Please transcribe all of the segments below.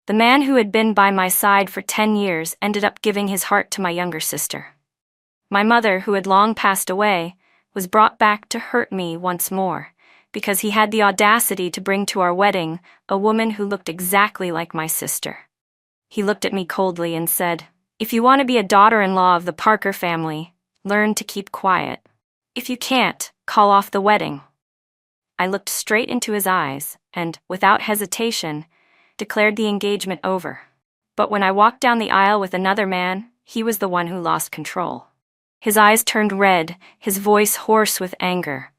The man who had been by my side for 10 years ended up giving his heart to my younger sister. My mother, who had long passed away, was brought back to hurt me once more, because he had the audacity to bring to our wedding a woman who looked exactly like my sister. He looked at me coldly and said, "If you want to be a daughter-in-law of the Parker family, learn to keep quiet. If you can't, call off the wedding." I looked straight into his eyes and, without hesitation, declared the engagement over. But when I walked down the aisle with another man, he was the one who lost control. His eyes turned red, his voice hoarse with anger.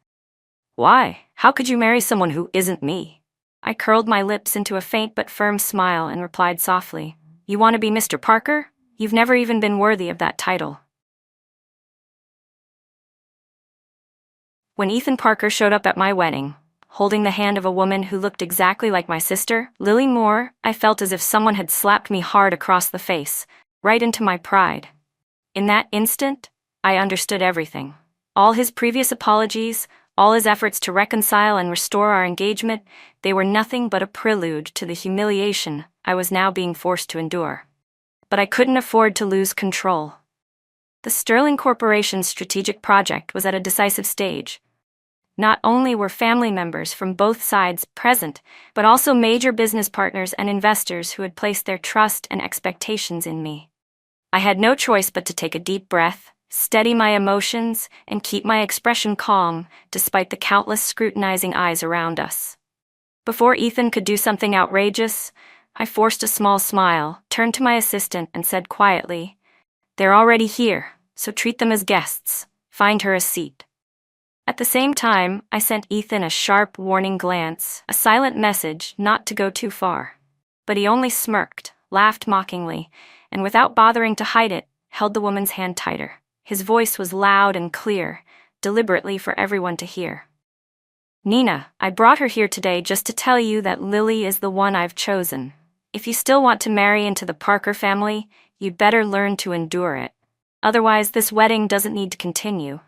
"Why? How could you marry someone who isn't me?" I curled my lips into a faint but firm smile and replied softly, "You want to be Mr. Parker? You've never even been worthy of that title." When Ethan Parker showed up at my wedding, holding the hand of a woman who looked exactly like my sister, Lily Moore, I felt as if someone had slapped me hard across the face, right into my pride. In that instant, I understood everything. All his previous apologies, all his efforts to reconcile and restore our engagement, they were nothing but a prelude to the humiliation I was now being forced to endure. But I couldn't afford to lose control. The Sterling Corporation's strategic project was at a decisive stage. Not only were family members from both sides present, but also major business partners and investors who had placed their trust and expectations in me. I had no choice but to take a deep breath, steady my emotions, and keep my expression calm, despite the countless scrutinizing eyes around us. Before Ethan could do something outrageous, I forced a small smile, turned to my assistant, and said quietly, "They're already here, so treat them as guests. Find her a seat." At the same time, I sent Ethan a sharp warning glance, a silent message not to go too far. But he only smirked, laughed mockingly, and without bothering to hide it, held the woman's hand tighter. His voice was loud and clear, deliberately for everyone to hear. "Nina, I brought her here today just to tell you that Lily is the one I've chosen. If you still want to marry into the Parker family, you'd better learn to endure it. Otherwise, this wedding doesn't need to continue."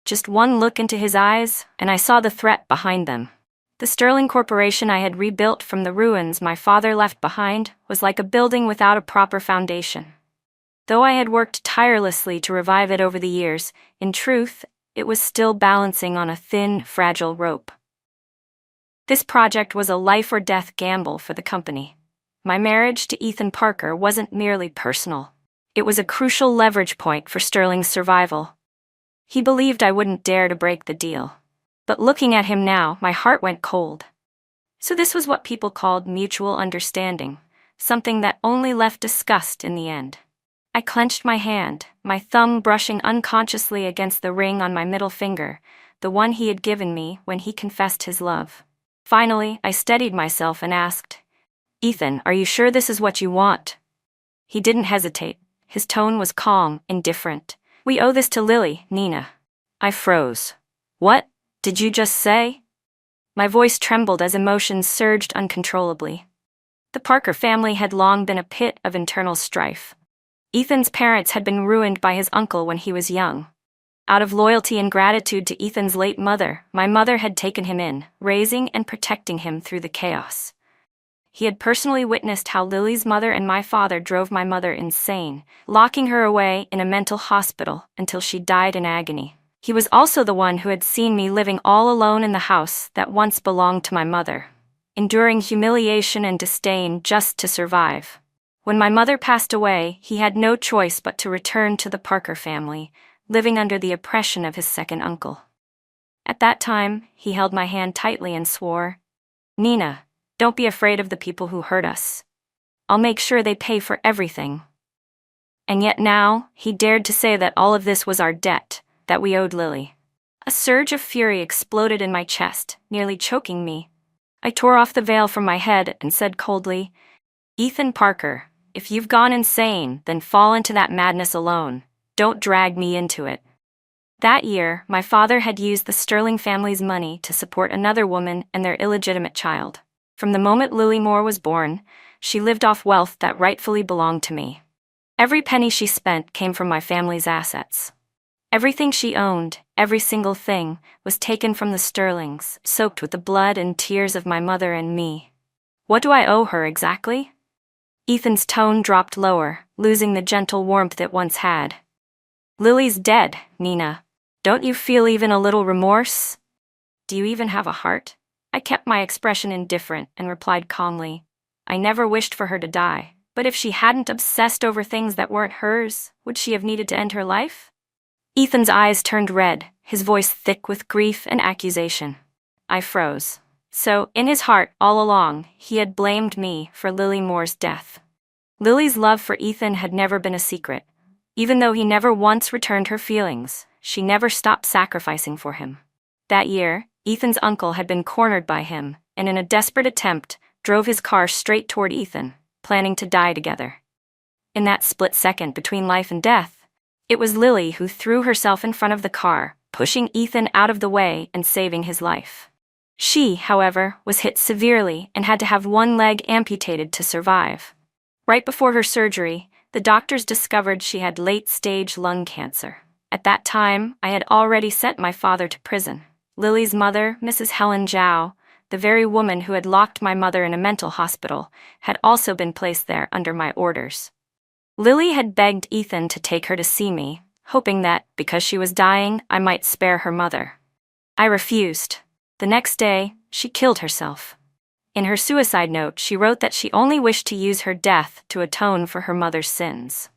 Just one look into his eyes, and I saw the threat behind them. The Sterling Corporation I had rebuilt from the ruins my father left behind was like a building without a proper foundation. Though I had worked tirelessly to revive it over the years, in truth, it was still balancing on a thin, fragile rope. This project was a life-or-death gamble for the company. My marriage to Ethan Parker wasn't merely personal. It was a crucial leverage point for Sterling's survival. He believed I wouldn't dare to break the deal. But looking at him now, my heart went cold. So this was what people called mutual understanding, something that only left disgust in the end. I clenched my hand, my thumb brushing unconsciously against the ring on my middle finger, the one he had given me when he confessed his love. Finally, I steadied myself and asked, "Ethan, are you sure this is what you want?" He didn't hesitate. His tone was calm, indifferent. "We owe this to Lily, Nina." I froze. "What did you just say?" My voice trembled as emotions surged uncontrollably. The Parker family had long been a pit of internal strife. Ethan's parents had been ruined by his uncle when he was young. Out of loyalty and gratitude to Ethan's late mother, my mother had taken him in, raising and protecting him through the chaos. He had personally witnessed how Lily's mother and my father drove my mother insane, locking her away in a mental hospital until she died in agony. He was also the one who had seen me living all alone in the house that once belonged to my mother, enduring humiliation and disdain just to survive. When my mother passed away, he had no choice but to return to the Parker family, living under the oppression of his second uncle. At that time, he held my hand tightly and swore, "Nina, don't be afraid of the people who hurt us. I'll make sure they pay for everything." And yet now, he dared to say that all of this was our debt, that we owed Lily. A surge of fury exploded in my chest, nearly choking me. I tore off the veil from my head and said coldly, "Ethan Parker, if you've gone insane, then fall into that madness alone. Don't drag me into it." That year, my father had used the Sterling family's money to support another woman and their illegitimate child. From the moment Lily Moore was born, she lived off wealth that rightfully belonged to me. Every penny she spent came from my family's assets. Everything she owned, every single thing, was taken from the Sterlings, soaked with the blood and tears of my mother and me. What do I owe her exactly? Ethan's tone dropped lower, losing the gentle warmth it once had. Lily's dead, Nina. Don't you feel even a little remorse? Do you even have a heart? I kept my expression indifferent and replied calmly. I never wished for her to die, but if she hadn't obsessed over things that weren't hers, would she have needed to end her life? Ethan's eyes turned red, his voice thick with grief and accusation. I froze. So, in his heart, all along, he had blamed me for Lily Moore's death. Lily's love for Ethan had never been a secret. Even though he never once returned her feelings, she never stopped sacrificing for him. That year, Ethan's uncle had been cornered by him, and in a desperate attempt, drove his car straight toward Ethan, planning to die together. In that split second between life and death, it was Lily who threw herself in front of the car, pushing Ethan out of the way and saving his life. She, however, was hit severely and had to have one leg amputated to survive. Right before her surgery, the doctors discovered she had late-stage lung cancer. At that time, I had already sent my father to prison. Lily's mother, Mrs. Helen Zhao, the very woman who had locked my mother in a mental hospital, had also been placed there under my orders. Lily had begged Ethan to take her to see me, hoping that, because she was dying, I might spare her mother. I refused. The next day, she killed herself. In her suicide note, she wrote that she only wished to use her death to atone for her mother's sins.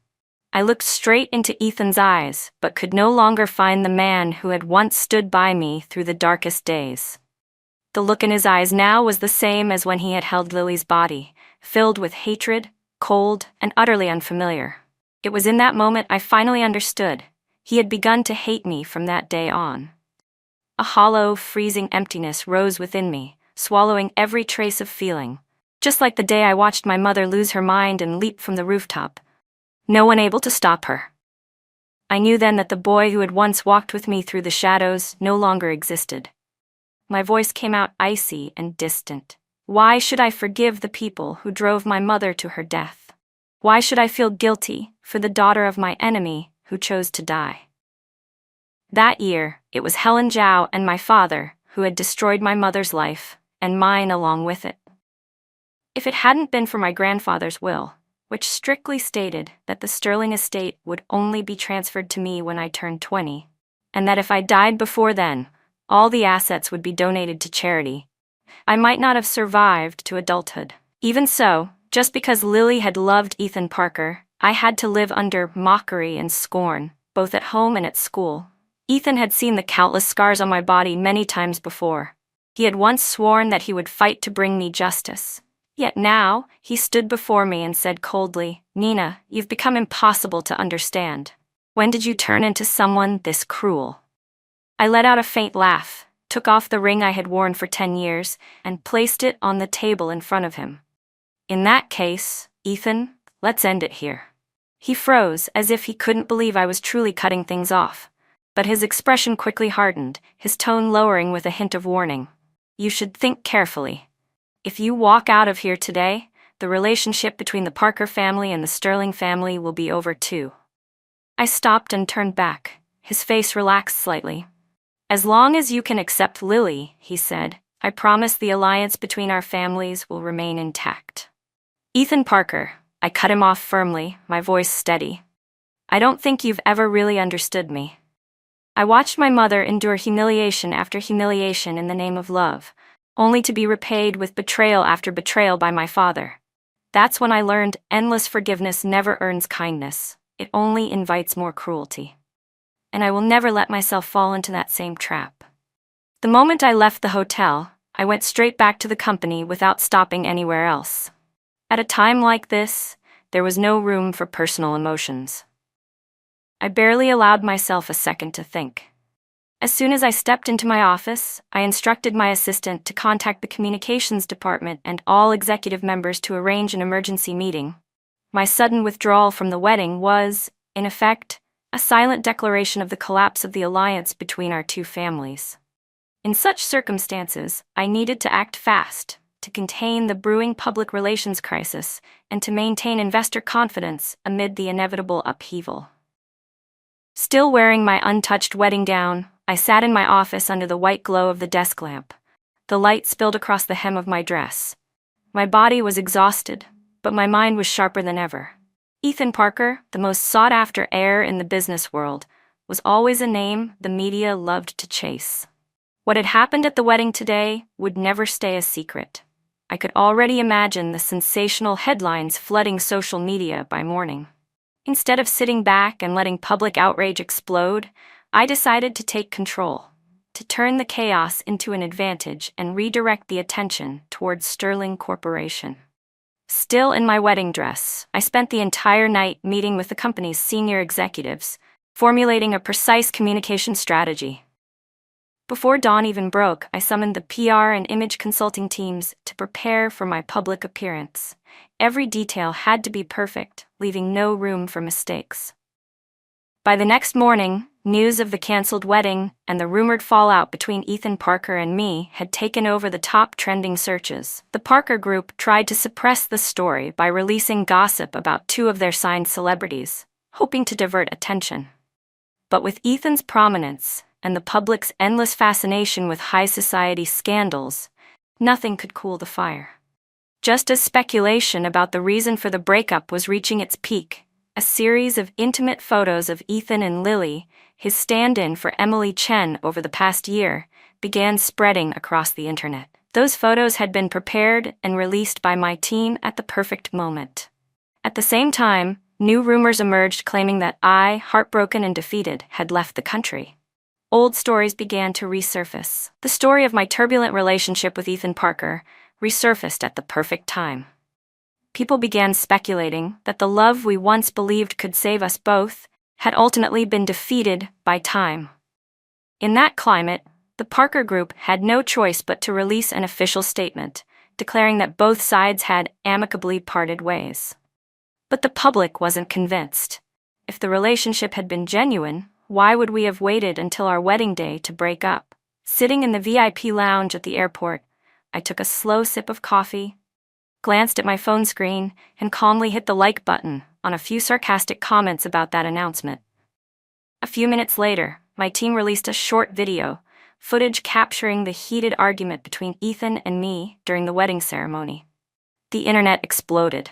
I looked straight into Ethan's eyes, but could no longer find the man who had once stood by me through the darkest days. The look in his eyes now was the same as when he had held Lily's body, filled with hatred, cold, and utterly unfamiliar. It was in that moment I finally understood. He had begun to hate me from that day on. A hollow, freezing emptiness rose within me, swallowing every trace of feeling, just like the day I watched my mother lose her mind and leap from the rooftop. No one able to stop her. I knew then that the boy who had once walked with me through the shadows no longer existed. My voice came out icy and distant. Why should I forgive the people who drove my mother to her death? Why should I feel guilty for the daughter of my enemy who chose to die? That year, it was Helen Zhao and my father who had destroyed my mother's life, and mine along with it. If it hadn't been for my grandfather's will, which strictly stated that the Sterling estate would only be transferred to me when I turned 20, and that if I died before then, all the assets would be donated to charity, I might not have survived to adulthood. Even so, just because Lily had loved Ethan Parker, I had to live under mockery and scorn, both at home and at school. Ethan had seen the countless scars on my body many times before. He had once sworn that he would fight to bring me justice. Yet now, he stood before me and said coldly, "Nina, you've become impossible to understand. When did you turn into someone this cruel?" I let out a faint laugh, took off the ring I had worn for 10 years, and placed it on the table in front of him. "In that case, Ethan, let's end it here." He froze, as if he couldn't believe I was truly cutting things off. But his expression quickly hardened, his tone lowering with a hint of warning. "You should think carefully. If you walk out of here today, the relationship between the Parker family and the Sterling family will be over too." I stopped and turned back, his face relaxed slightly. "As long as you can accept Lily," he said, "I promise the alliance between our families will remain intact." "Ethan Parker," I cut him off firmly, my voice steady. "I don't think you've ever really understood me. I watched my mother endure humiliation after humiliation in the name of love, only to be repaid with betrayal after betrayal by my father. That's when I learned endless forgiveness never earns kindness, it only invites more cruelty. And I will never let myself fall into that same trap." The moment I left the hotel, I went straight back to the company without stopping anywhere else. At a time like this, there was no room for personal emotions. I barely allowed myself a second to think. As soon as I stepped into my office, I instructed my assistant to contact the communications department and all executive members to arrange an emergency meeting. My sudden withdrawal from the wedding was, in effect, a silent declaration of the collapse of the alliance between our two families. In such circumstances, I needed to act fast, to contain the brewing public relations crisis, and to maintain investor confidence amid the inevitable upheaval. Still wearing my untouched wedding gown, I sat in my office under the white glow of the desk lamp. The light spilled across the hem of my dress. My body was exhausted, but my mind was sharper than ever. Ethan Parker, the most sought-after heir in the business world, was always a name the media loved to chase. What had happened at the wedding today would never stay a secret. I could already imagine the sensational headlines flooding social media by morning. Instead of sitting back and letting public outrage explode, I decided to take control, to turn the chaos into an advantage and redirect the attention towards Sterling Corporation. Still in my wedding dress, I spent the entire night meeting with the company's senior executives, formulating a precise communication strategy. Before dawn even broke, I summoned the PR and image consulting teams to prepare for my public appearance. Every detail had to be perfect, leaving no room for mistakes. By the next morning, news of the canceled wedding and the rumored fallout between Ethan Parker and me had taken over the top trending searches. The Parker Group tried to suppress the story by releasing gossip about two of their signed celebrities, hoping to divert attention. But with Ethan's prominence and the public's endless fascination with high society scandals, nothing could cool the fire. Just as speculation about the reason for the breakup was reaching its peak, a series of intimate photos of Ethan and Lily, his stand-in for Emily Chen over the past year, began spreading across the internet. Those photos had been prepared and released by my team at the perfect moment. At the same time, new rumors emerged claiming that I, heartbroken and defeated, had left the country. Old stories began to resurface. The story of my turbulent relationship with Ethan Parker resurfaced at the perfect time. People began speculating that the love we once believed could save us both had ultimately been defeated by time. In that climate, the Parker Group had no choice but to release an official statement, declaring that both sides had amicably parted ways. But the public wasn't convinced. If the relationship had been genuine, why would we have waited until our wedding day to break up? Sitting in the VIP lounge at the airport, I took a slow sip of coffee, glanced at my phone screen, and calmly hit the like button on a few sarcastic comments about that announcement. A few minutes later, my team released a short video, footage capturing the heated argument between Ethan and me during the wedding ceremony. The internet exploded.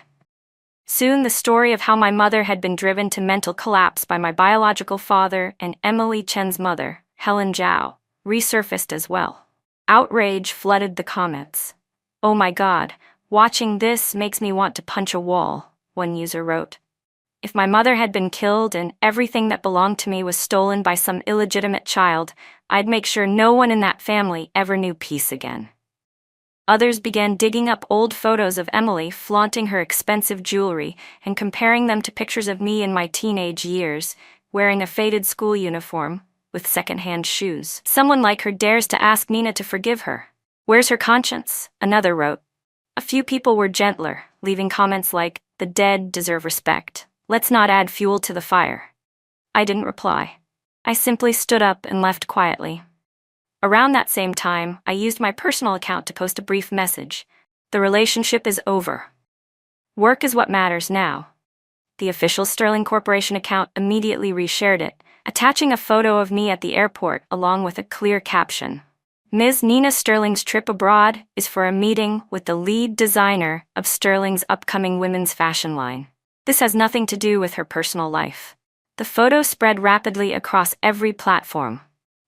Soon the story of how my mother had been driven to mental collapse by my biological father and Emily Chen's mother, Helen Zhao, resurfaced as well. Outrage flooded the comments. "Oh my God, watching this makes me want to punch a wall," one user wrote. If my mother had been killed and everything that belonged to me was stolen by some illegitimate child, I'd make sure no one in that family ever knew peace again. Others began digging up old photos of Emily flaunting her expensive jewelry and comparing them to pictures of me in my teenage years, wearing a faded school uniform with secondhand shoes. "Someone like her dares to ask Nina to forgive her. Where's her conscience?" another wrote. A few people were gentler, leaving comments like, "The dead deserve respect. Let's not add fuel to the fire." I didn't reply. I simply stood up and left quietly. Around that same time, I used my personal account to post a brief message. "The relationship is over. Work is what matters now." The official Sterling Corporation account immediately reshared it, attaching a photo of me at the airport along with a clear caption. "Ms. Nina Sterling's trip abroad is for a meeting with the lead designer of Sterling's upcoming women's fashion line. This has nothing to do with her personal life." The photo spread rapidly across every platform.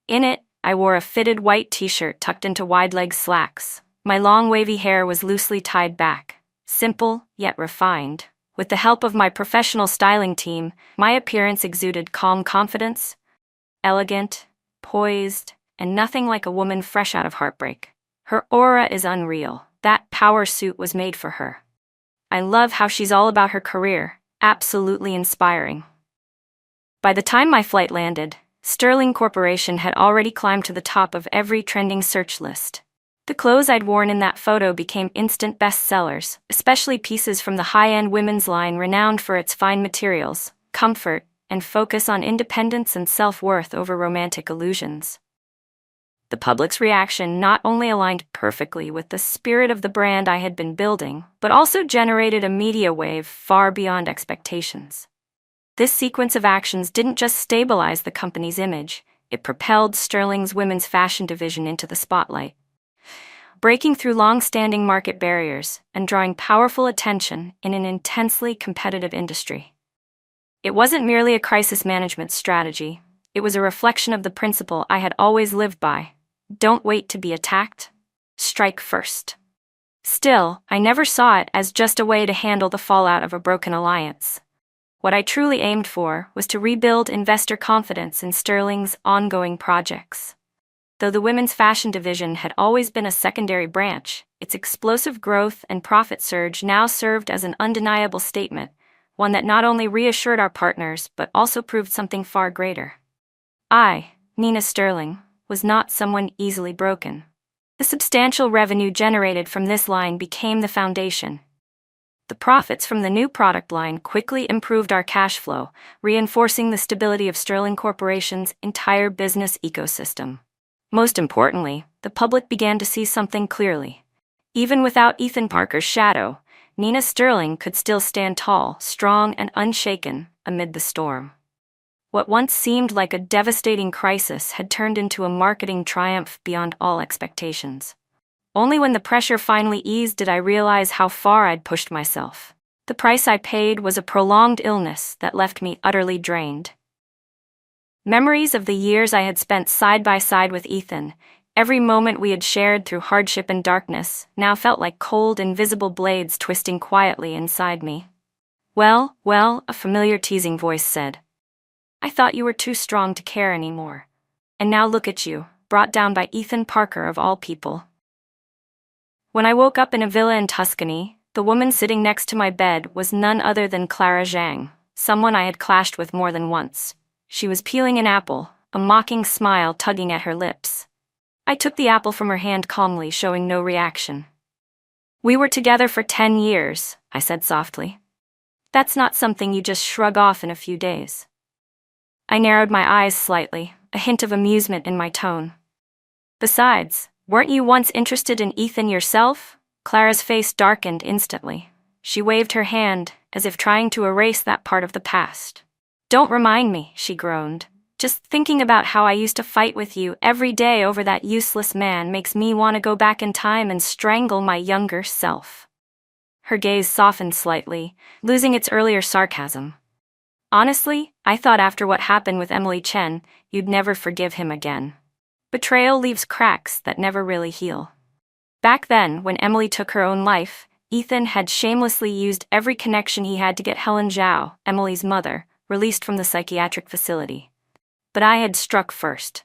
In it, I wore a fitted white t-shirt tucked into wide-leg slacks. My long wavy hair was loosely tied back, simple yet refined. With the help of my professional styling team, my appearance exuded calm confidence, elegant, poised, and nothing like a woman fresh out of heartbreak. Her aura is unreal. That power suit was made for her. I love how she's all about her career, absolutely inspiring. By the time my flight landed, Sterling Corporation had already climbed to the top of every trending search list. The clothes I'd worn in that photo became instant bestsellers, especially pieces from the high-end women's line renowned for its fine materials, comfort, and focus on independence and self-worth over romantic illusions. The public's reaction not only aligned perfectly with the spirit of the brand I had been building, but also generated a media wave far beyond expectations. This sequence of actions didn't just stabilize the company's image, it propelled Sterling's women's fashion division into the spotlight. breaking through long-standing market barriers and drawing powerful attention in an intensely competitive industry. It wasn't merely a crisis management strategy, it was a reflection of the principle I had always lived by: don't wait to be attacked, strike first. Still, I never saw it as just a way to handle the fallout of a broken alliance. What I truly aimed for was to rebuild investor confidence in Sterling's ongoing projects. Though the women's fashion division had always been a secondary branch, its explosive growth and profit surge now served as an undeniable statement, one that not only reassured our partners but also proved something far greater. I, Nina Sterling, was not someone easily broken. The substantial revenue generated from this line became the foundation. The profits from the new product line quickly improved our cash flow, reinforcing the stability of Sterling Corporation's entire business ecosystem. Most importantly, the public began to see something clearly. Even without Ethan Parker's shadow, Nina Sterling could still stand tall, strong, and unshaken amid the storm. What once seemed like a devastating crisis had turned into a marketing triumph beyond all expectations. Only when the pressure finally eased did I realize how far I'd pushed myself. The price I paid was a prolonged illness that left me utterly drained. Memories of the years I had spent side by side with Ethan, every moment we had shared through hardship and darkness, now felt like cold, invisible blades twisting quietly inside me. Well, a familiar teasing voice said. I thought you were too strong to care anymore. And now look at you, brought down by Ethan Parker of all people. When I woke up in a villa in Tuscany, the woman sitting next to my bed was none other than Clara Zhang, someone I had clashed with more than once. She was peeling an apple, a mocking smile tugging at her lips. I took the apple from her hand calmly, showing no reaction. We were together for 10 years, I said softly. That's not something you just shrug off in a few days. I narrowed my eyes slightly, a hint of amusement in my tone. Besides, weren't you once interested in Ethan yourself? Clara's face darkened instantly. She waved her hand, as if trying to erase that part of the past. Don't remind me, she groaned. Just thinking about how I used to fight with you every day over that useless man makes me want to go back in time and strangle my younger self. Her gaze softened slightly, losing its earlier sarcasm. Honestly, I thought after what happened with Emily Chen, you'd never forgive him again. Betrayal leaves cracks that never really heal. Back then, when Emily took her own life, Ethan had shamelessly used every connection he had to get Helen Zhao, Emily's mother, released from the psychiatric facility. But I had struck first.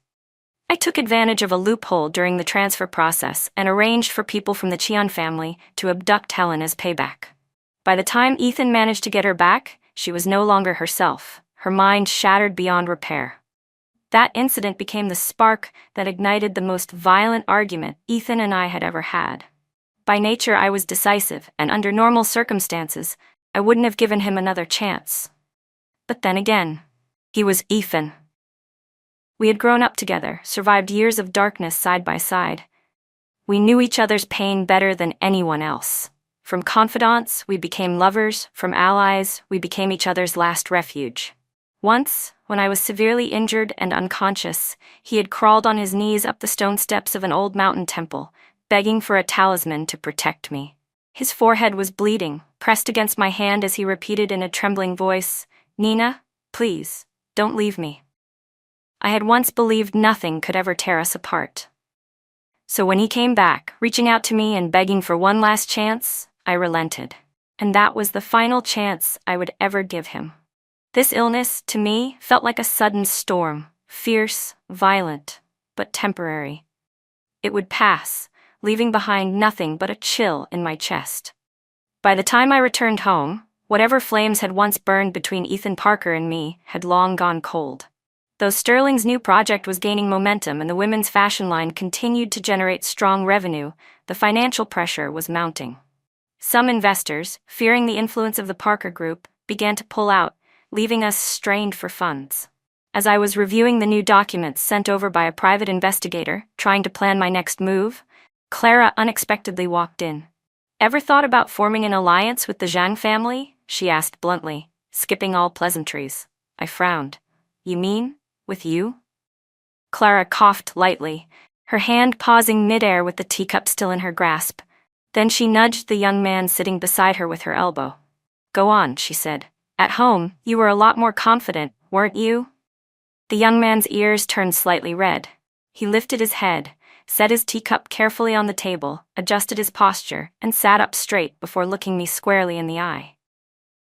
I took advantage of a loophole during the transfer process and arranged for people from the Qian family to abduct Helen as payback. By the time Ethan managed to get her back, she was no longer herself, her mind shattered beyond repair. That incident became the spark that ignited the most violent argument Ethan and I had ever had. By nature, I was decisive, and under normal circumstances, I wouldn't have given him another chance. But then again, he was Ethan. We had grown up together, survived years of darkness side by side. We knew each other's pain better than anyone else. From confidants, we became lovers. From allies, we became each other's last refuge. Once, when I was severely injured and unconscious, he had crawled on his knees up the stone steps of an old mountain temple, begging for a talisman to protect me. His forehead was bleeding, pressed against my hand as he repeated in a trembling voice, Nina, please, don't leave me. I had once believed nothing could ever tear us apart. So when he came back, reaching out to me and begging for one last chance, I relented. And that was the final chance I would ever give him. This illness, to me, felt like a sudden storm, fierce, violent, but temporary. It would pass, leaving behind nothing but a chill in my chest. By the time I returned home, whatever flames had once burned between Ethan Parker and me had long gone cold. Though Sterling's new project was gaining momentum and the women's fashion line continued to generate strong revenue, the financial pressure was mounting. Some investors, fearing the influence of the Parker Group, began to pull out, leaving us strained for funds. As I was reviewing the new documents sent over by a private investigator, trying to plan my next move, Clara unexpectedly walked in. Ever thought about forming an alliance with the Zhang family? She asked bluntly, skipping all pleasantries. I frowned. You mean, with you? Clara coughed lightly, her hand pausing midair with the teacup still in her grasp. Then she nudged the young man sitting beside her with her elbow. "Go on," she said. "At home, you were a lot more confident, weren't you?" The young man's ears turned slightly red. He lifted his head, set his teacup carefully on the table, adjusted his posture, and sat up straight before looking me squarely in the eye.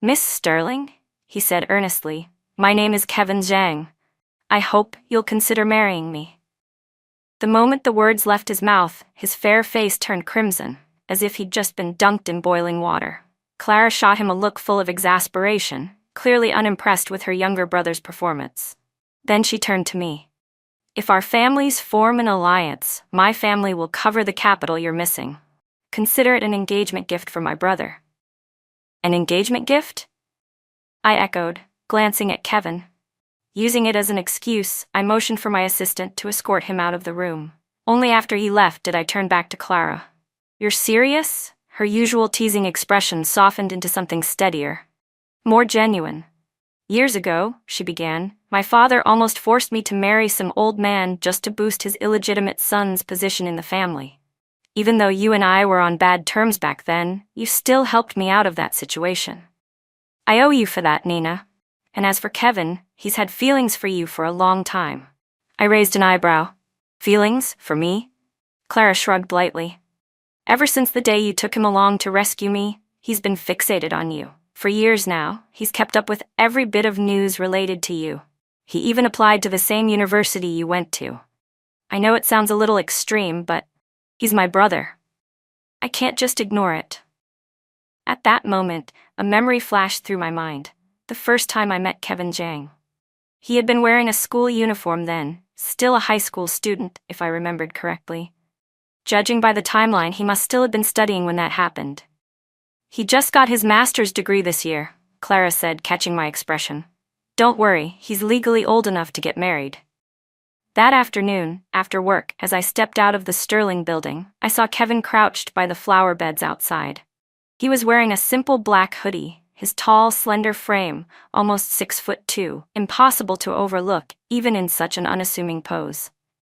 "Miss Sterling," he said earnestly, "my name is Kevin Zhang. I hope you'll consider marrying me." The moment the words left his mouth, his fair face turned crimson, as if he'd just been dunked in boiling water. Clara shot him a look full of exasperation, clearly unimpressed with her younger brother's performance. Then she turned to me. "If our families form an alliance, my family will cover the capital you're missing. Consider it an engagement gift for my brother." "An engagement gift?" I echoed, glancing at Kevin. Using it as an excuse, I motioned for my assistant to escort him out of the room. Only after he left did I turn back to Clara. "You're serious?" Her usual teasing expression softened into something steadier, more genuine. "Years ago," she began, "my father almost forced me to marry some old man just to boost his illegitimate son's position in the family. Even though you and I were on bad terms back then, you still helped me out of that situation. I owe you for that, Nina. And as for Kevin, he's had feelings for you for a long time." I raised an eyebrow. "Feelings? For me?" Clara shrugged lightly. "Ever since the day you took him along to rescue me, he's been fixated on you. For years now, he's kept up with every bit of news related to you. He even applied to the same university you went to. I know it sounds a little extreme, but he's my brother. I can't just ignore it." At that moment, a memory flashed through my mind. The first time I met Kevin Zhang. He had been wearing a school uniform then, still a high school student, if I remembered correctly. Judging by the timeline, he must still have been studying when that happened. "He just got his master's degree this year," Clara said, catching my expression. "Don't worry, he's legally old enough to get married." That afternoon, after work, as I stepped out of the Sterling building, I saw Kevin crouched by the flower beds outside. He was wearing a simple black hoodie, his tall, slender frame, almost 6'2", impossible to overlook, even in such an unassuming pose.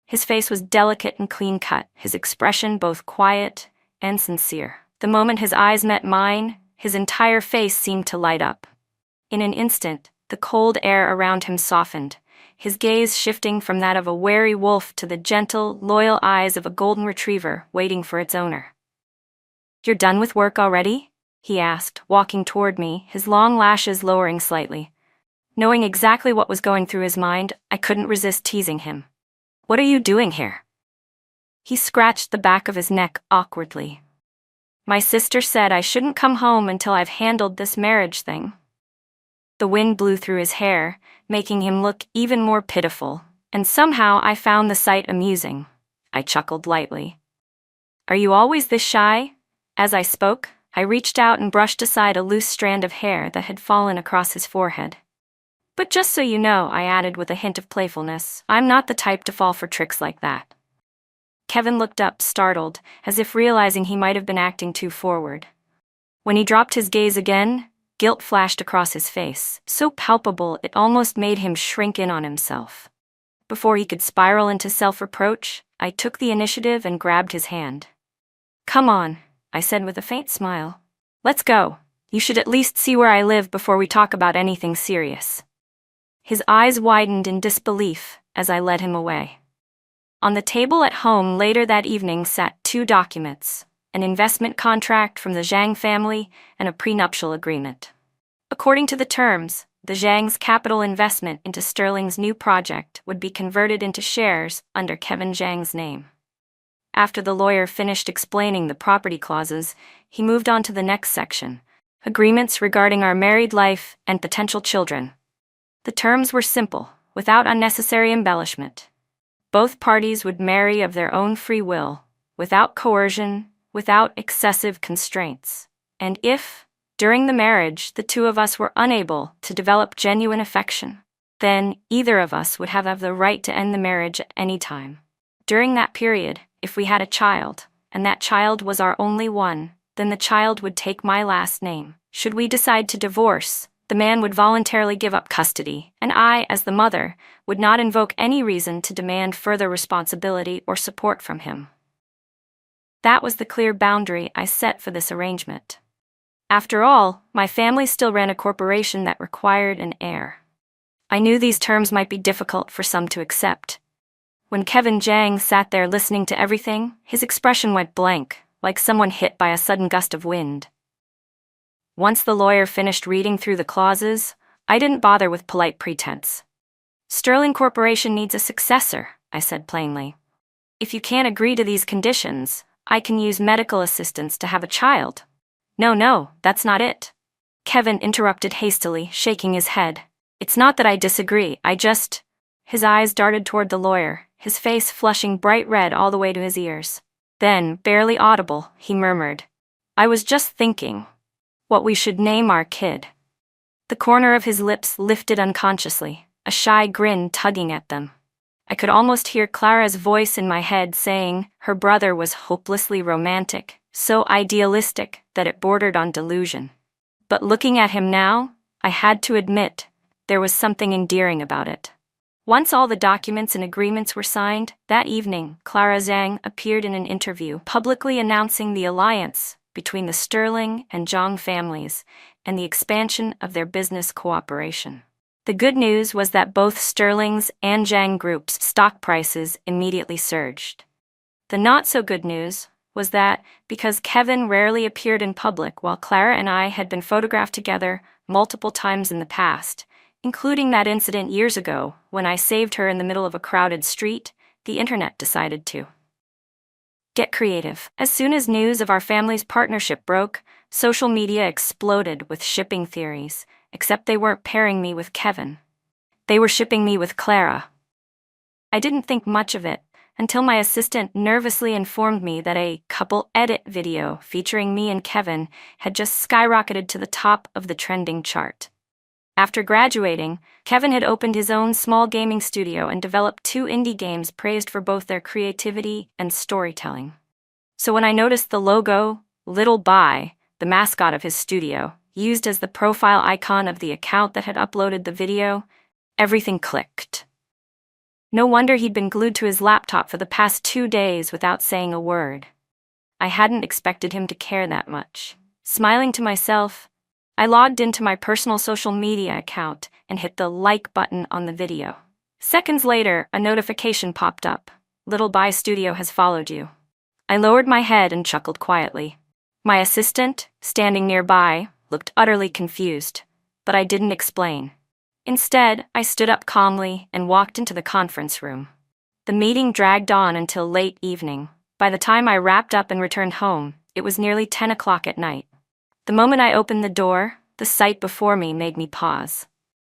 His face was delicate and clean-cut, his expression both quiet and sincere. The moment his eyes met mine, his entire face seemed to light up. In an instant, the cold air around him softened, his gaze shifting from that of a wary wolf to the gentle, loyal eyes of a golden retriever waiting for its owner. "You're done with work already?" he asked, walking toward me, his long lashes lowering slightly. Knowing exactly what was going through his mind, I couldn't resist teasing him. "What are you doing here?" He scratched the back of his neck awkwardly. "My sister said I shouldn't come home until I've handled this marriage thing." The wind blew through his hair, making him look even more pitiful, and somehow I found the sight amusing. I chuckled lightly. "Are you always this shy?" As I spoke, I reached out and brushed aside a loose strand of hair that had fallen across his forehead. "But just so you know," I added with a hint of playfulness, "I'm not the type to fall for tricks like that." Kevin looked up, startled, as if realizing he might have been acting too forward. When he dropped his gaze again, guilt flashed across his face, so palpable it almost made him shrink in on himself. Before he could spiral into self-reproach, I took the initiative and grabbed his hand. "Come on," I said with a faint smile. "Let's go. You should at least see where I live before we talk about anything serious." His eyes widened in disbelief as I led him away. On the table at home later that evening sat 2 documents, an investment contract from the Zhang family and a prenuptial agreement. According to the terms, the Zhang's capital investment into Sterling's new project would be converted into shares under Kevin Zhang's name. After the lawyer finished explaining the property clauses, he moved on to the next section, agreements regarding our married life and potential children. The terms were simple, without unnecessary embellishment. Both parties would marry of their own free will, without coercion, without excessive constraints. And if, during the marriage, the 2 of us were unable to develop genuine affection, then either of us would have the right to end the marriage at any time. During that period, if we had a child, and that child was our only one, then the child would take my last name. Should we decide to divorce, The man would voluntarily give up custody, and I, as the mother, would not invoke any reason to demand further responsibility or support from him. That was the clear boundary I set for this arrangement. After all, my family still ran a corporation that required an heir. I knew these terms might be difficult for some to accept. When Kevin Jiang sat there listening to everything, his expression went blank, like someone hit by a sudden gust of wind. Once the lawyer finished reading through the clauses, I didn't bother with polite pretense. "Sterling Corporation needs a successor," I said plainly. "If you can't agree to these conditions, I can use medical assistance to have a child." No, that's not it," Kevin interrupted hastily, shaking his head. "It's not that I disagree, His eyes darted toward the lawyer, his face flushing bright red all the way to his ears. Then, barely audible, he murmured, "I was just thinking what we should name our kid." The corner of his lips lifted unconsciously, a shy grin tugging at them. I could almost hear Clara's voice in my head saying her brother was hopelessly romantic, so idealistic that it bordered on delusion. But looking at him now, I had to admit there was something endearing about it. Once all the documents and agreements were signed, that evening, Clara Zhang appeared in an interview, publicly announcing the alliance between the Sterling and Zhang families and the expansion of their business cooperation. The good news was that both Sterling's and Zhang Group's stock prices immediately surged. The not-so-good news was that, because Kevin rarely appeared in public while Clara and I had been photographed together multiple times in the past, including that incident years ago when I saved her in the middle of a crowded street, the internet decided to get creative. As soon as news of our family's partnership broke, social media exploded with shipping theories, except they weren't pairing me with Kevin. They were shipping me with Clara. I didn't think much of it until my assistant nervously informed me that a couple edit video featuring me and Kevin had just skyrocketed to the top of the trending chart. After graduating, Kevin had opened his own small gaming studio and developed 2 indie games praised for both their creativity and storytelling. So when I noticed the logo, Little Bai, the mascot of his studio, used as the profile icon of the account that had uploaded the video, everything clicked. No wonder he'd been glued to his laptop for the past 2 days without saying a word. I hadn't expected him to care that much. Smiling to myself, I logged into my personal social media account and hit the like button on the video. Seconds later, a notification popped up. "Little Bai Studio has followed you." I lowered my head and chuckled quietly. My assistant, standing nearby, looked utterly confused, but I didn't explain. Instead, I stood up calmly and walked into the conference room. The meeting dragged on until late evening. By the time I wrapped up and returned home, it was nearly 10 o'clock at night. The moment I opened the door, the sight before me made me pause.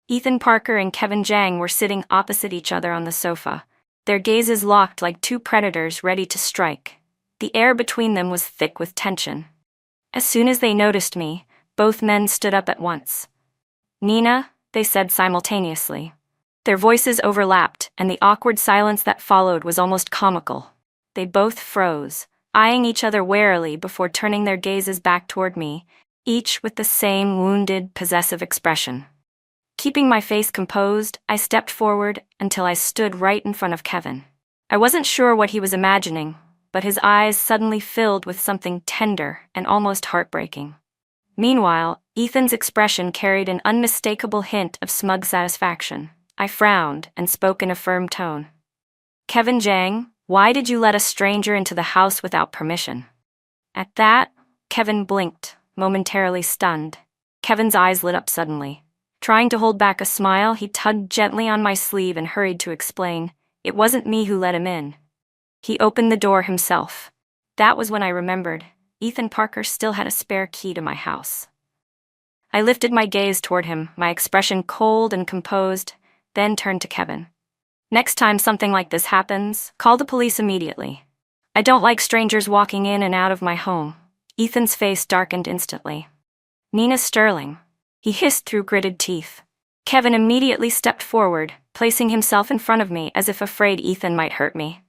Ethan Parker and Kevin Jiang were sitting opposite each other on the sofa, their gazes locked like 2 predators ready to strike. The air between them was thick with tension. As soon as they noticed me, both men stood up at once. "Nina," they said simultaneously. Their voices overlapped, and the awkward silence that followed was almost comical. They both froze, eyeing each other warily before turning their gazes back toward me, each with the same wounded, possessive expression. Keeping my face composed, I stepped forward until I stood right in front of Kevin. I wasn't sure what he was imagining, but his eyes suddenly filled with something tender and almost heartbreaking. Meanwhile, Ethan's expression carried an unmistakable hint of smug satisfaction. I frowned and spoke in a firm tone. "Kevin Jiang, why did you let a stranger into the house without permission?" At that, Kevin blinked, momentarily stunned. Kevin's eyes lit up suddenly. Trying to hold back a smile, he tugged gently on my sleeve and hurried to explain, "It wasn't me who let him in. He opened the door himself." That was when I remembered Ethan Parker still had a spare key to my house. I lifted my gaze toward him, my expression cold and composed, then turned to Kevin. "Next time something like this happens, call the police immediately. I don't like strangers walking in and out of my home." Ethan's face darkened instantly. "Nina Sterling," he hissed through gritted teeth. Kevin immediately stepped forward, placing himself in front of me as if afraid Ethan might hurt me.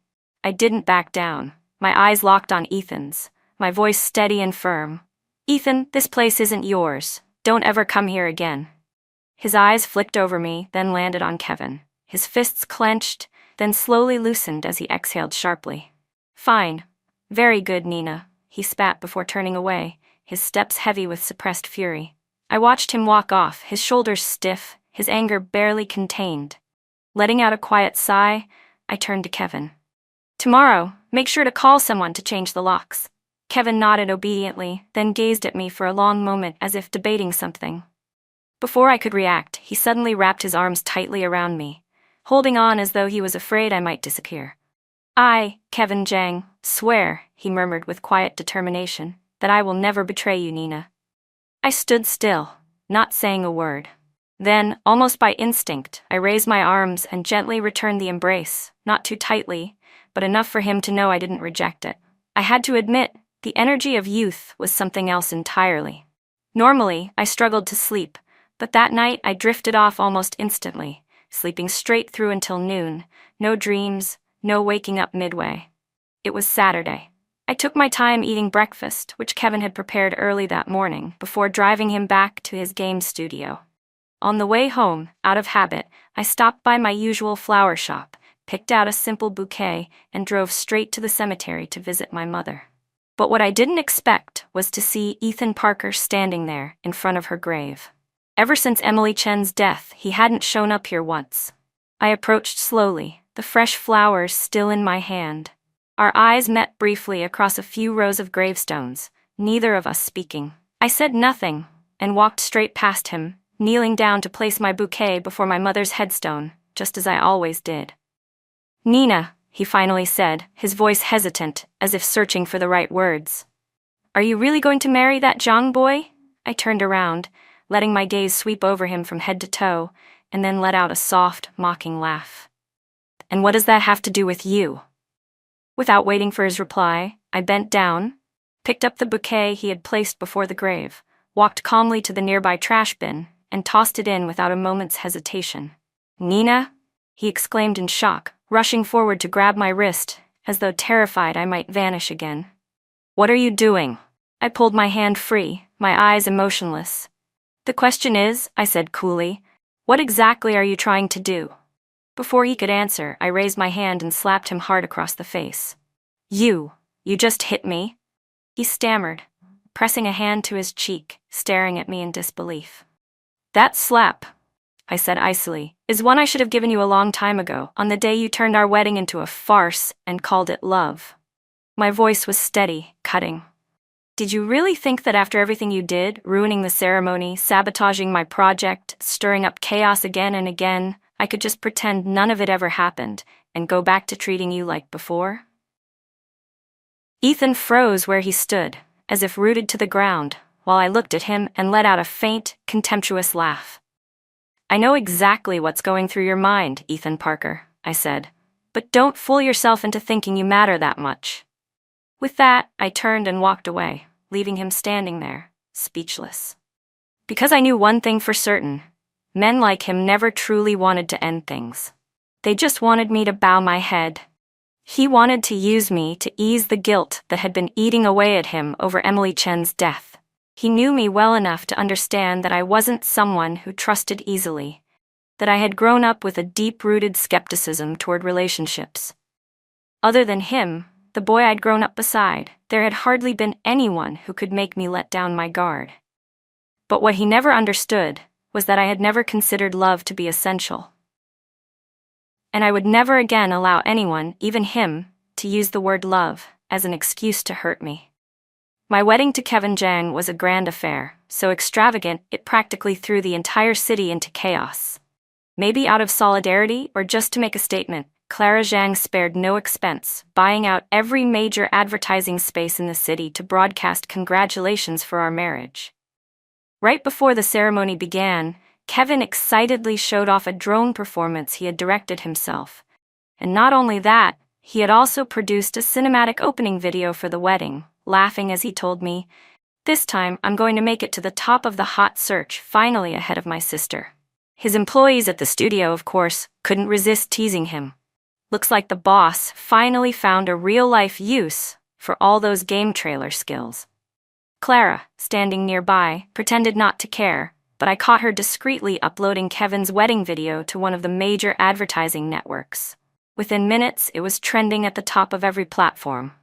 I didn't back down. My eyes locked on Ethan's, my voice steady and firm. "Ethan, this place isn't yours. Don't ever come here again." His eyes flicked over me, then landed on Kevin. His fists clenched, then slowly loosened as he exhaled sharply. Fine. Very good, Nina, he spat before turning away, his steps heavy with suppressed fury. I watched him walk off, his shoulders stiff, his anger barely contained. Letting out a quiet sigh, I turned to Kevin. Tomorrow, make sure to call someone to change the locks. Kevin nodded obediently, then gazed at me for a long moment as if debating something. Before I could react, he suddenly wrapped his arms tightly around me, holding on as though he was afraid I might disappear. I, Kevin Zhang, swear, he murmured with quiet determination, that I will never betray you, Nina. I stood still, not saying a word. Then, almost by instinct, I raised my arms and gently returned the embrace, not too tightly, but enough for him to know I didn't reject it. I had to admit, the energy of youth was something else entirely. Normally, I struggled to sleep, but that night I drifted off almost instantly, sleeping straight through until noon, no dreams, no waking up midway. It was Saturday. I took my time eating breakfast, which Kevin had prepared early that morning, before driving him back to his game studio. On the way home, out of habit, I stopped by my usual flower shop, picked out a simple bouquet, and drove straight to the cemetery to visit my mother. But what I didn't expect was to see Ethan Parker standing there in front of her grave. Ever since Emily Chen's death, he hadn't shown up here once. I approached slowly, the fresh flowers still in my hand. Our eyes met briefly across a few rows of gravestones, neither of us speaking. I said nothing, and walked straight past him, kneeling down to place my bouquet before my mother's headstone, just as I always did. Nina, he finally said, his voice hesitant, as if searching for the right words. Are you really going to marry that Zhang boy? I turned around, letting my gaze sweep over him from head to toe, and then let out a soft, mocking laugh. And what does that have to do with you? Without waiting for his reply, I bent down, picked up the bouquet he had placed before the grave, walked calmly to the nearby trash bin, and tossed it in without a moment's hesitation. Nina? He exclaimed in shock, rushing forward to grab my wrist, as though terrified I might vanish again. What are you doing? I pulled my hand free, my eyes emotionless. The question is, I said coolly, what exactly are you trying to do? Before he could answer, I raised my hand and slapped him hard across the face. You just hit me? He stammered, pressing a hand to his cheek, staring at me in disbelief. That slap, I said icily, is one I should have given you a long time ago, on the day you turned our wedding into a farce and called it love. My voice was steady, cutting. Did you really think that after everything you did, ruining the ceremony, sabotaging my project, stirring up chaos again and again, I could just pretend none of it ever happened and go back to treating you like before? Ethan froze where he stood, as if rooted to the ground, while I looked at him and let out a faint, contemptuous laugh. I know exactly what's going through your mind, Ethan Parker, I said, but don't fool yourself into thinking you matter that much. With that, I turned and walked away, leaving him standing there, speechless. Because I knew one thing for certain, men like him never truly wanted to end things. They just wanted me to bow my head. He wanted to use me to ease the guilt that had been eating away at him over Emily Chen's death. He knew me well enough to understand that I wasn't someone who trusted easily, that I had grown up with a deep-rooted skepticism toward relationships. Other than him, the boy I'd grown up beside, there had hardly been anyone who could make me let down my guard. But what he never understood was that I had never considered love to be essential. And I would never again allow anyone, even him, to use the word love as an excuse to hurt me. My wedding to Kevin Zhang was a grand affair, so extravagant it practically threw the entire city into chaos. Maybe out of solidarity or just to make a statement, Clara Zhang spared no expense, buying out every major advertising space in the city to broadcast congratulations for our marriage. Right before the ceremony began, Kevin excitedly showed off a drone performance he had directed himself. And not only that, he had also produced a cinematic opening video for the wedding, laughing as he told me, "This time I'm going to make it to the top of the hot search, finally ahead of my sister." His employees at the studio, of course, couldn't resist teasing him. Looks like the boss finally found a real-life use for all those game trailer skills. Clara, standing nearby, pretended not to care, but I caught her discreetly uploading Kevin's wedding video to one of the major advertising networks. Within minutes, it was trending at the top of every platform.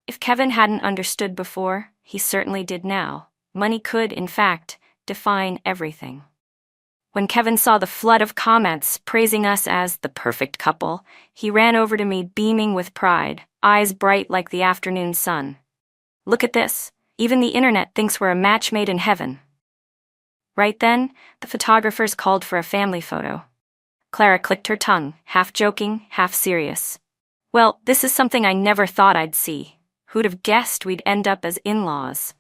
If Kevin hadn't understood before, he certainly did now. Money could, in fact, define everything. When Kevin saw the flood of comments praising us as the perfect couple, he ran over to me beaming with pride, eyes bright like the afternoon sun. "Look at this. Even the internet thinks we're a match made in heaven." Right then, the photographers called for a family photo. Clara clicked her tongue, half joking, half serious. "Well, this is something I never thought I'd see. Who'd have guessed we'd end up as in-laws?"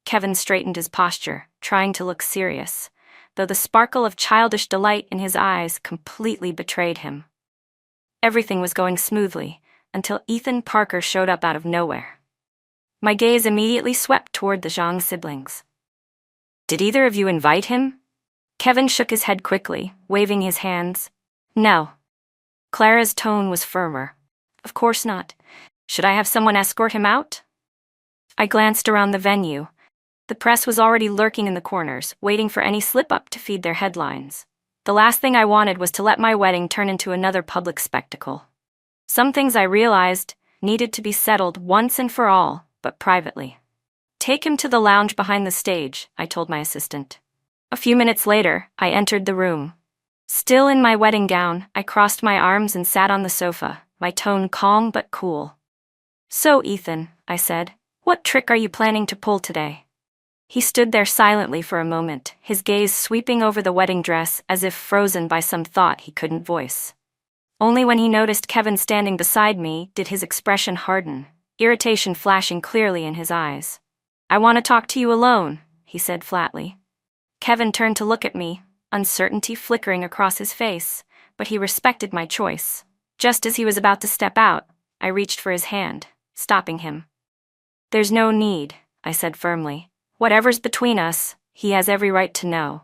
Kevin straightened his posture, trying to look serious, though the sparkle of childish delight in his eyes completely betrayed him. Everything was going smoothly, until Ethan Parker showed up out of nowhere. My gaze immediately swept toward the Zhang siblings. "Did either of you invite him?" Kevin shook his head quickly, waving his hands. "No." Clara's tone was firmer. "Of course not. Should I have someone escort him out?" I glanced around the venue. The press was already lurking in the corners, waiting for any slip-up to feed their headlines. The last thing I wanted was to let my wedding turn into another public spectacle. Some things I realized needed to be settled once and for all, but privately. "Take him to the lounge behind the stage," I told my assistant. A few minutes later, I entered the room. Still in my wedding gown, I crossed my arms and sat on the sofa, my tone calm but cool. "So, Ethan," I said, "what trick are you planning to pull today?" He stood there silently for a moment, his gaze sweeping over the wedding dress as if frozen by some thought he couldn't voice. Only when he noticed Kevin standing beside me did his expression harden, irritation flashing clearly in his eyes. "I want to talk to you alone," he said flatly. Kevin turned to look at me, uncertainty flickering across his face, but he respected my choice. Just as he was about to step out, I reached for his hand, stopping him. "There's no need," I said firmly. "Whatever's between us, he has every right to know."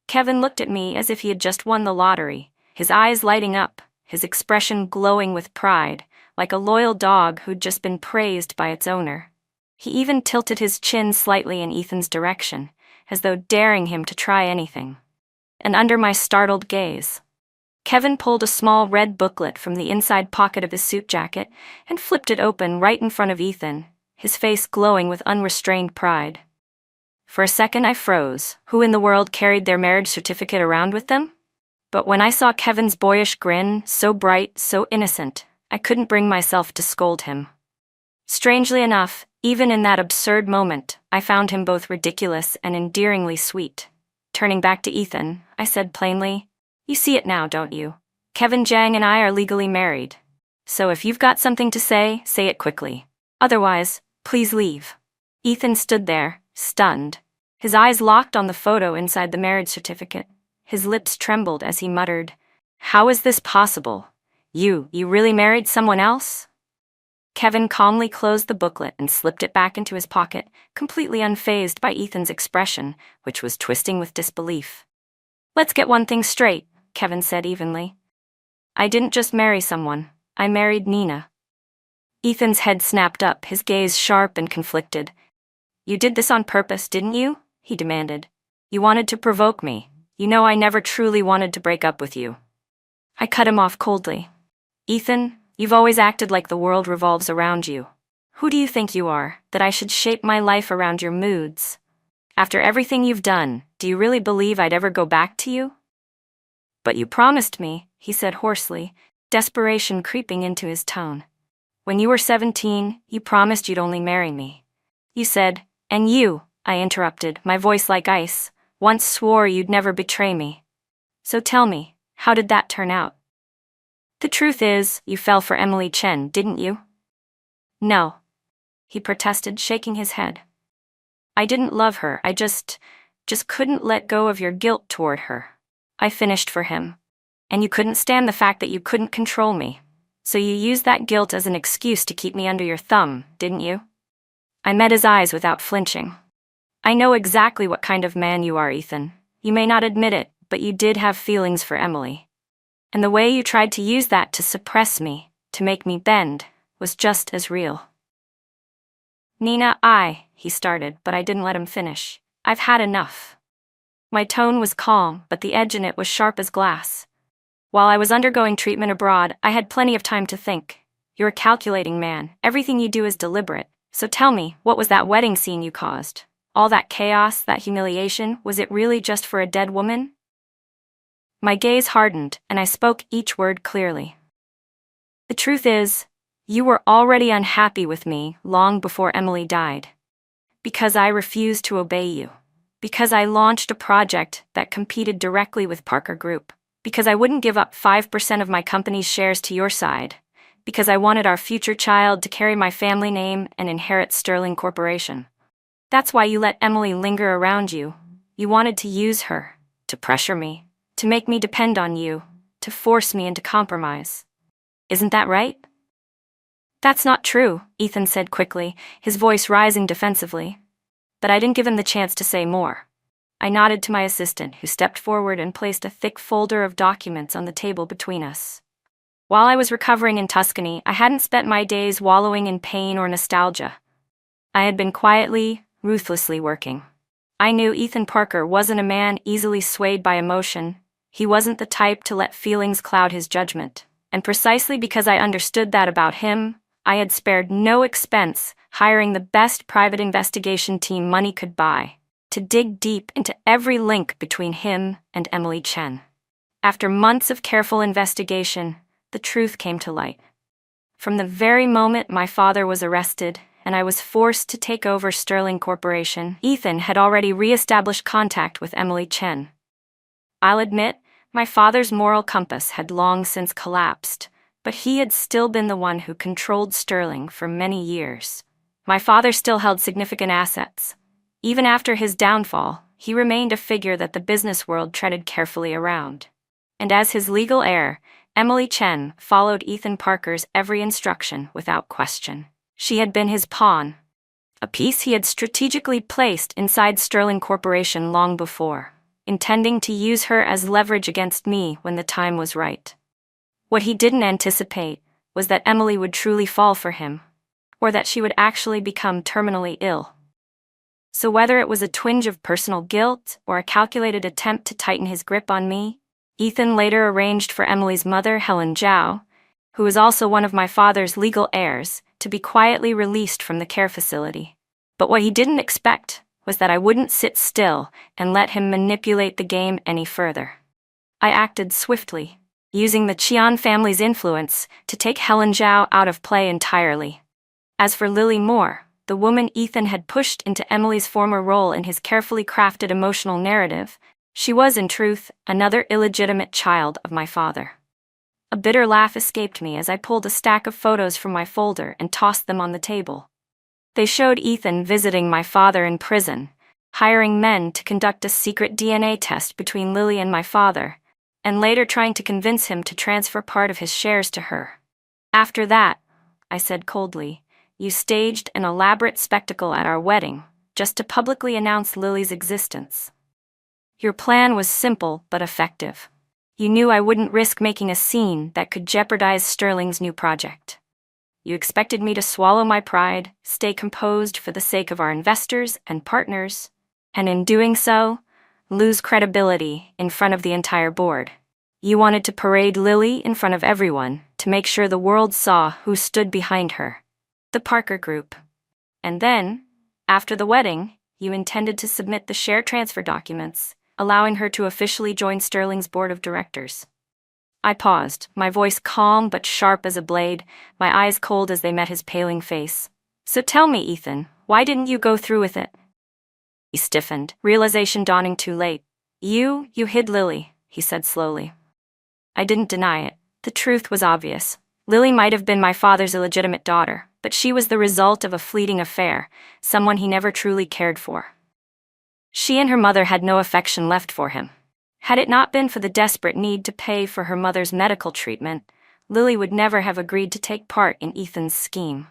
Kevin looked at me as if he had just won the lottery, his eyes lighting up, his expression glowing with pride, like a loyal dog who'd just been praised by its owner. He even tilted his chin slightly in Ethan's direction, as though daring him to try anything. And under my startled gaze, Kevin pulled a small red booklet from the inside pocket of his suit jacket and flipped it open right in front of Ethan, his face glowing with unrestrained pride. For a second I froze. Who in the world carried their marriage certificate around with them? But when I saw Kevin's boyish grin, so bright, so innocent, I couldn't bring myself to scold him. Strangely enough, even in that absurd moment, I found him both ridiculous and endearingly sweet. Turning back to Ethan, I said plainly, "You see it now, don't you? Kevin Zhang and I are legally married. So if you've got something to say it quickly. Otherwise, please leave." Ethan stood there, stunned. His eyes locked on the photo inside the marriage certificate. His lips trembled as he muttered, "How is this possible? You really married someone else?" Kevin calmly closed the booklet and slipped it back into his pocket, completely unfazed by Ethan's expression, which was twisting with disbelief. "Let's get one thing straight," Kevin said evenly. "I didn't just marry someone. I married Nina." Ethan's head snapped up, his gaze sharp and conflicted. "You did this on purpose, didn't you?" he demanded. "You wanted to provoke me. You know I never truly wanted to break up with you." I cut him off coldly. "Ethan, you've always acted like the world revolves around you. Who do you think you are, that I should shape my life around your moods? After everything you've done, do you really believe I'd ever go back to you?" "But you promised me," he said hoarsely, desperation creeping into his tone. "When you were 17, you promised you'd only marry me. You said, and you," I interrupted, my voice like ice, "once swore you'd never betray me. So tell me, how did that turn out?" "The truth is, you fell for Emily Chen, didn't you?" "No," he protested, shaking his head. "I didn't love her, I just couldn't let go of your guilt toward her. I finished for him. And you couldn't stand the fact that you couldn't control me. So you used that guilt as an excuse to keep me under your thumb, didn't you?" I met his eyes without flinching. "I know exactly what kind of man you are, Ethan. You may not admit it, but you did have feelings for Emily. And the way you tried to use that to suppress me, to make me bend, was just as real." "Nina, he started, but I didn't let him finish. "I've had enough." My tone was calm, but the edge in it was sharp as glass. While I was undergoing treatment abroad, I had plenty of time to think. You're a calculating man. Everything you do is deliberate. So tell me, what was that wedding scene you caused? All that chaos, that humiliation, was it really just for a dead woman? My gaze hardened, and I spoke each word clearly. The truth is, you were already unhappy with me long before Emily died. Because I refused to obey you. Because I launched a project that competed directly with Parker Group. Because I wouldn't give up 5% of my company's shares to your side. Because I wanted our future child to carry my family name and inherit Sterling Corporation. That's why you let Emily linger around you. You wanted to use her, to pressure me, to make me depend on you, to force me into compromise. Isn't that right? That's not true, Ethan said quickly, his voice rising defensively. But I didn't give him the chance to say more. I nodded to my assistant, who stepped forward and placed a thick folder of documents on the table between us. While I was recovering in Tuscany, I hadn't spent my days wallowing in pain or nostalgia. I had been quietly, ruthlessly working. I knew Ethan Parker wasn't a man easily swayed by emotion. He wasn't the type to let feelings cloud his judgment. And precisely because I understood that about him, I had spared no expense hiring the best private investigation team money could buy to dig deep into every link between him and Emily Chen. After months of careful investigation, the truth came to light. From the very moment my father was arrested and I was forced to take over Sterling Corporation, Ethan had already re-established contact with Emily Chen. I'll admit, my father's moral compass had long since collapsed, but he had still been the one who controlled Sterling for many years. My father still held significant assets. Even after his downfall, he remained a figure that the business world treaded carefully around. And as his legal heir, Emily Chen followed Ethan Parker's every instruction without question. She had been his pawn, a piece he had strategically placed inside Sterling Corporation long before, intending to use her as leverage against me when the time was right. What he didn't anticipate was that Emily would truly fall for him, or that she would actually become terminally ill. So whether it was a twinge of personal guilt or a calculated attempt to tighten his grip on me, Ethan later arranged for Emily's mother, Helen Zhao, who was also one of my father's legal heirs, to be quietly released from the care facility. But what he didn't expect was that I wouldn't sit still and let him manipulate the game any further. I acted swiftly, using the Qian family's influence to take Helen Zhao out of play entirely. As for Lily Moore, the woman Ethan had pushed into Emily's former role in his carefully crafted emotional narrative, she was, in truth, another illegitimate child of my father. A bitter laugh escaped me as I pulled a stack of photos from my folder and tossed them on the table. They showed Ethan visiting my father in prison, hiring men to conduct a secret DNA test between Lily and my father, and later trying to convince him to transfer part of his shares to her. After that, I said coldly, you staged an elaborate spectacle at our wedding, just to publicly announce Lily's existence. Your plan was simple but effective. You knew I wouldn't risk making a scene that could jeopardize Sterling's new project. You expected me to swallow my pride, stay composed for the sake of our investors and partners, and in doing so, lose credibility in front of the entire board. You wanted to parade Lily in front of everyone to make sure the world saw who stood behind her, the Parker Group. And then, after the wedding, you intended to submit the share transfer documents, allowing her to officially join Sterling's board of directors. I paused, my voice calm but sharp as a blade, my eyes cold as they met his paling face. So tell me, Ethan, why didn't you go through with it? He stiffened, realization dawning too late. You hid Lily, he said slowly. I didn't deny it. The truth was obvious. Lily might have been my father's illegitimate daughter, but she was the result of a fleeting affair, someone he never truly cared for. She and her mother had no affection left for him. Had it not been for the desperate need to pay for her mother's medical treatment, Lily would never have agreed to take part in Ethan's scheme.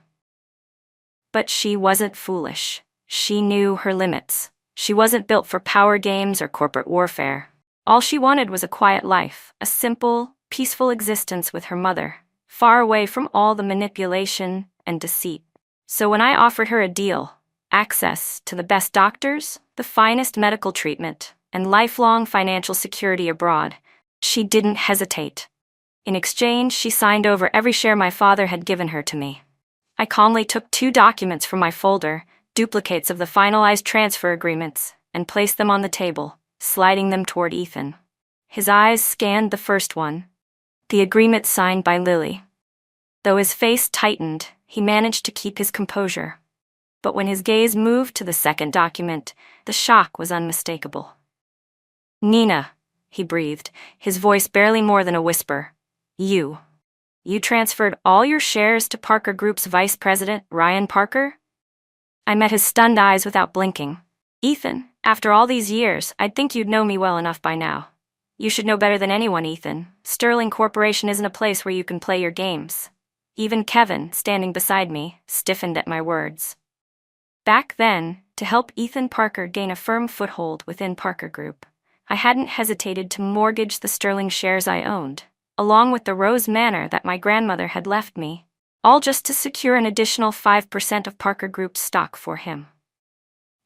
But she wasn't foolish. She knew her limits. She wasn't built for power games or corporate warfare. All she wanted was a quiet life, a simple, peaceful existence with her mother, far away from all the manipulation and deceit. So when I offered her a deal, access to the best doctors, the finest medical treatment, and lifelong financial security abroad. She didn't hesitate. In exchange, she signed over every share my father had given her to me. I calmly took 2 documents from my folder, duplicates of the finalized transfer agreements, and placed them on the table, sliding them toward Ethan. His eyes scanned the first one, the agreement signed by Lily. Though his face tightened, he managed to keep his composure. But when his gaze moved to the second document, the shock was unmistakable. "Nina," he breathed, his voice barely more than a whisper. You transferred all your shares to Parker Group's vice president, Ryan Parker?" I met his stunned eyes without blinking. "Ethan, after all these years, I'd think you'd know me well enough by now. You should know better than anyone, Ethan. Sterling Corporation isn't a place where you can play your games." Even Kevin, standing beside me, stiffened at my words. Back then, to help Ethan Parker gain a firm foothold within Parker Group, I hadn't hesitated to mortgage the Sterling shares I owned, along with the Rose Manor that my grandmother had left me, all just to secure an additional 5% of Parker Group's stock for him.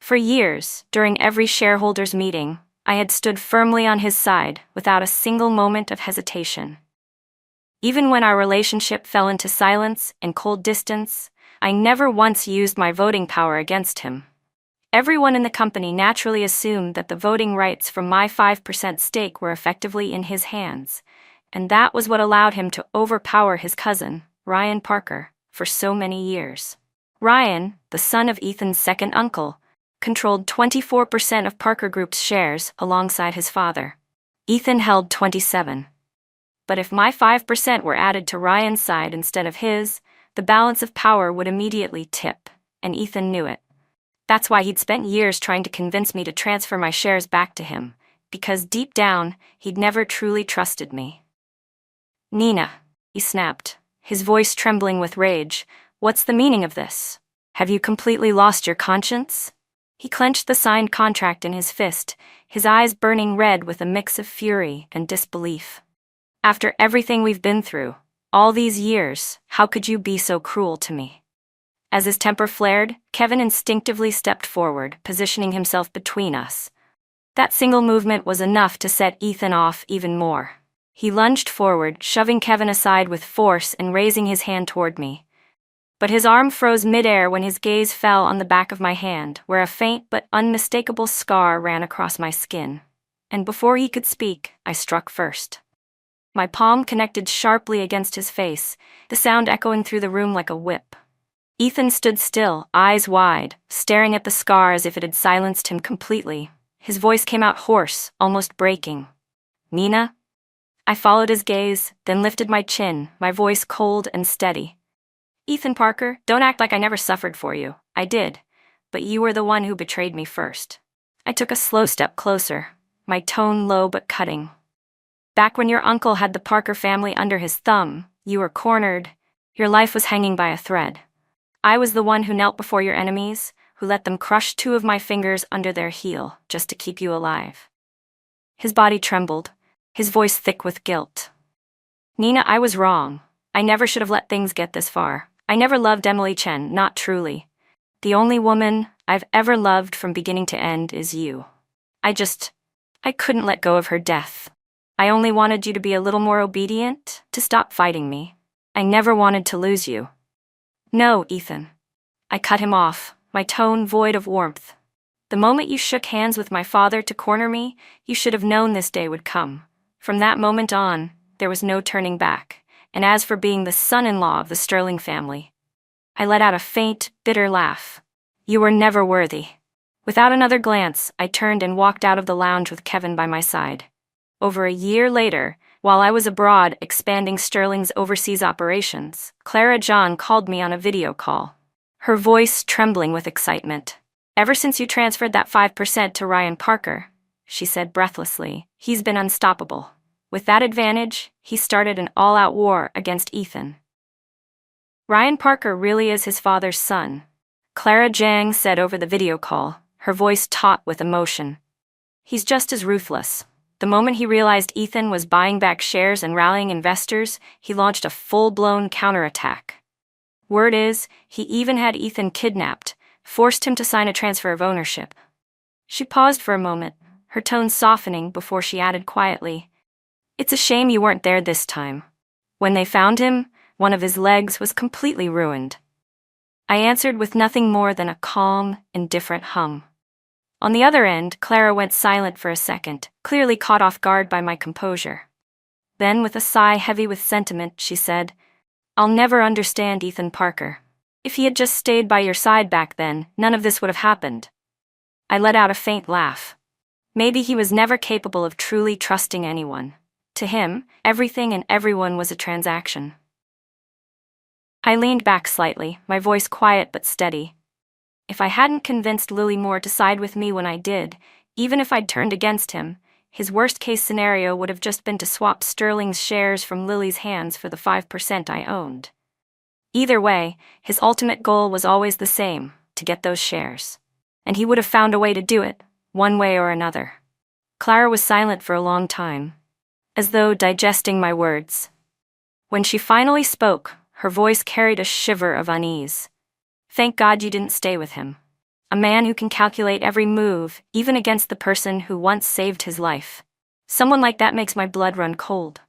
For years, during every shareholders' meeting, I had stood firmly on his side without a single moment of hesitation. Even when our relationship fell into silence and cold distance, I never once used my voting power against him. Everyone in the company naturally assumed that the voting rights from my 5% stake were effectively in his hands, and that was what allowed him to overpower his cousin, Ryan Parker, for so many years. Ryan, the son of Ethan's second uncle, controlled 24% of Parker Group's shares alongside his father. Ethan held 27%. But if my 5% were added to Ryan's side instead of his, the balance of power would immediately tip, and Ethan knew it. That's why he'd spent years trying to convince me to transfer my shares back to him, because deep down, he'd never truly trusted me. "Nina," he snapped, his voice trembling with rage, "what's the meaning of this? Have you completely lost your conscience?" He clenched the signed contract in his fist, his eyes burning red with a mix of fury and disbelief. "After everything we've been through, all these years, how could you be so cruel to me?" As his temper flared, Kevin instinctively stepped forward, positioning himself between us. That single movement was enough to set Ethan off even more. He lunged forward, shoving Kevin aside with force and raising his hand toward me. But his arm froze midair when his gaze fell on the back of my hand, where a faint but unmistakable scar ran across my skin. And before he could speak, I struck first. My palm connected sharply against his face, the sound echoing through the room like a whip. Ethan stood still, eyes wide, staring at the scar as if it had silenced him completely. His voice came out hoarse, almost breaking. "Nina?" I followed his gaze, then lifted my chin, my voice cold and steady. "Ethan Parker, don't act like I never suffered for you. I did. But you were the one who betrayed me first." I took a slow step closer, my tone low but cutting. "Back when your uncle had the Parker family under his thumb, you were cornered. Your life was hanging by a thread. I was the one who knelt before your enemies, who let them crush 2 of my fingers under their heel just to keep you alive." His body trembled, his voice thick with guilt. "Nina, I was wrong. I never should have let things get this far. I never loved Emily Chen, not truly. The only woman I've ever loved from beginning to end is you. I couldn't let go of her death. I only wanted you to be a little more obedient, to stop fighting me. I never wanted to lose you." "No, Ethan." I cut him off, my tone void of warmth. "The moment you shook hands with my father to corner me, you should have known this day would come. From that moment on, there was no turning back. And as for being the son-in-law of the Sterling family," I let out a faint, bitter laugh. "You were never worthy." Without another glance, I turned and walked out of the lounge with Kevin by my side. Over a year later, while I was abroad expanding Sterling's overseas operations, Clara John called me on a video call, her voice trembling with excitement. "Ever since you transferred that 5% to Ryan Parker," she said breathlessly, "he's been unstoppable. With that advantage, he started an all-out war against Ethan." "Ryan Parker really is his father's son," Clara Jang said over the video call, her voice taut with emotion. "He's just as ruthless. The moment he realized Ethan was buying back shares and rallying investors, he launched a full-blown counterattack. Word is, he even had Ethan kidnapped, forced him to sign a transfer of ownership." She paused for a moment, her tone softening before she added quietly, "It's a shame you weren't there this time. When they found him, one of his legs was completely ruined." I answered with nothing more than a calm, indifferent hum. On the other end, Clara went silent for a second, clearly caught off guard by my composure. Then, with a sigh heavy with sentiment, she said, "I'll never understand Ethan Parker. If he had just stayed by your side back then, none of this would have happened." I let out a faint laugh. Maybe he was never capable of truly trusting anyone. To him, everything and everyone was a transaction. I leaned back slightly, my voice quiet but steady. If I hadn't convinced Lily Moore to side with me when I did, even if I'd turned against him, his worst-case scenario would have just been to swap Sterling's shares from Lily's hands for the 5% I owned. Either way, his ultimate goal was always the same, to get those shares. And he would have found a way to do it, one way or another. Clara was silent for a long time, as though digesting my words. When she finally spoke, her voice carried a shiver of unease. "Thank God you didn't stay with him. A man who can calculate every move, even against the person who once saved his life. Someone like that makes my blood run cold."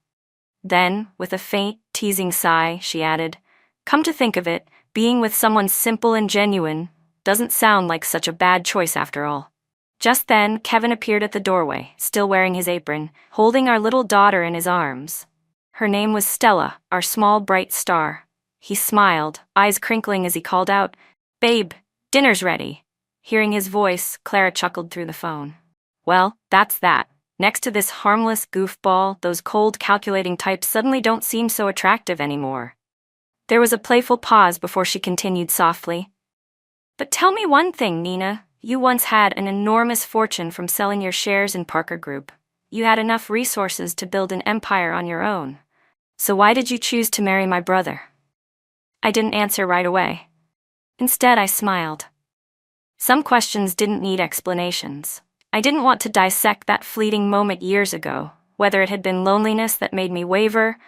Then, with a faint, teasing sigh, she added, "Come to think of it, being with someone simple and genuine doesn't sound like such a bad choice after all." Just then, Kevin appeared at the doorway, still wearing his apron, holding our little daughter in his arms. Her name was Stella, our small bright star. He smiled, eyes crinkling as he called out, "Babe, dinner's ready." Hearing his voice, Clara chuckled through the phone. "Well, that's that. Next to this harmless goofball, those cold, calculating types suddenly don't seem so attractive anymore." There was a playful pause before she continued softly. "But tell me one thing, Nina. You once had an enormous fortune from selling your shares in Parker Group. You had enough resources to build an empire on your own. So why did you choose to marry my brother?" I didn't answer right away. Instead, I smiled. Some questions didn't need explanations. I didn't want to dissect that fleeting moment years ago, whether it had been loneliness that made me waver,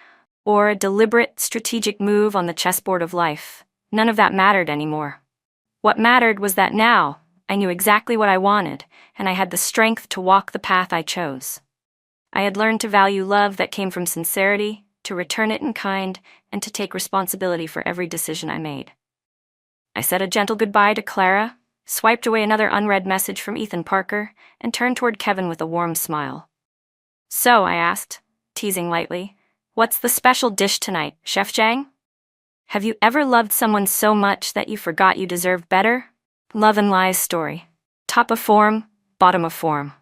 or a deliberate, strategic move on the chessboard of life. None of that mattered anymore. What mattered was that now, I knew exactly what I wanted, and I had the strength to walk the path I chose. I had learned to value love that came from sincerity, to return it in kind, and to take responsibility for every decision I made. I said a gentle goodbye to Clara, swiped away another unread message from Ethan Parker, and turned toward Kevin with a warm smile. "So," I asked, teasing lightly, "what's the special dish tonight, Chef Jang? Have you ever loved someone so much that you forgot you deserved better?" Love and Lies story. Top of form, bottom of form.